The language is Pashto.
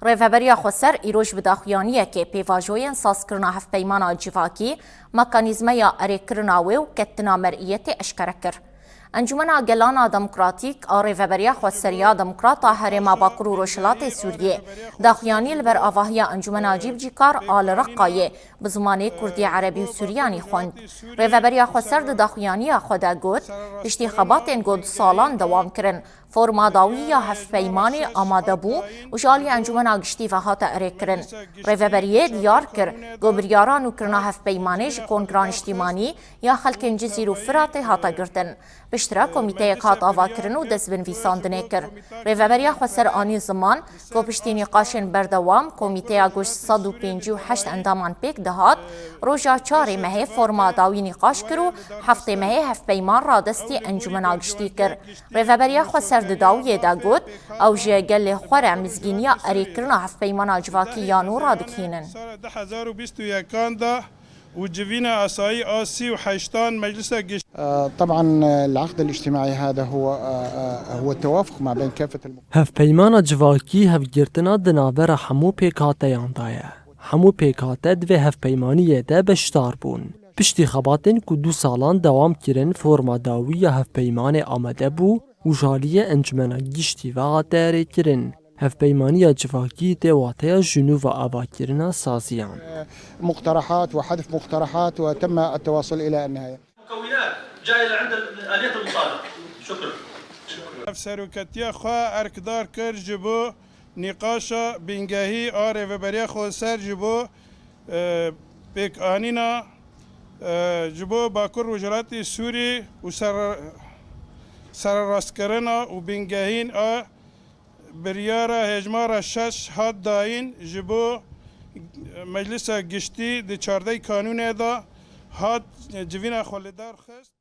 ریوبریا خسر ایروش بداخیانیه که پیواجوین ساز کرنا هف پیمانا جواکی مکانیزمه یا اریکرناوی و کتنا مرئیت اشکره کر. انجمن گلانا دموکراتیک ریوبریا خسریا دموکراتا هرما باکر و روشلات سوریه داخیانی لبر آواهیا انجمن عجیب جیکار آل رقایه بزمانه کردی عربی و سوریانی خوند. ریوبریا خسر داخیانی خدا گود پشتی خباتین گود سالان دوام کرن فرما داوی یا هف پیمانی آماده بو و جالی انجمن آگشتی و هاتا اریکرن. ریوبریه دیار کر گوبریاران و کرنا هف پیمانیش کنگران اجتماعی یا خلکن جزیر و فرات هاتا گرتن. بشترا کمیته کات آوا کرن و دست بنویساندنه کر. ریوبریا خسر آنی زمان که پشتی نقاشن بردوام کمیته آگوش 158 اندامان پیک دهات روژا 4 مهه فرما داوی نقاش کرو 7 مهه هف پیمان را دستی انجمن آگشتی کر. ریوبریا خسر داویه دا گود او جه گل خوره مزگینیا اریکرنا هف پیمان جواکی یانو را دکینن. سال 2021 وجبينا أساي آسي وحيشتان مجلس طبعا العقد الاجتماعي هذا هو التوافق ما بين كافة هف پیمان جواکی هف گرتنا دنابر همو پیکاته یاندایه. همو پیکاته دوی هف پیمانیه ده بشتار بون. پشتی خباتن که 2 سالان دوام کرن فرما داوی هف پیمان آمده بو و جالیه انجمنا گشتی و آتاره کرن. هف پیمانی جواکی دواتیا جنوب و آبا کرنا سازیان. مقترحات وحذف مقترحات وتم التواصل إلى النهاية. مكونات جاية لعند آلية المطالب. شكرا. سروكتيا خوا أركدار كر جبو نقاشا بنجاهي ریوبریا خسر جبو بك آنينا جبو باكر وجرات سوري وسر راسكرنا وبنجاهين بريارة هجمارة 6 هات داين جبو مجلس گشتی دی 14 کانون دا هات جوینا خالدار خست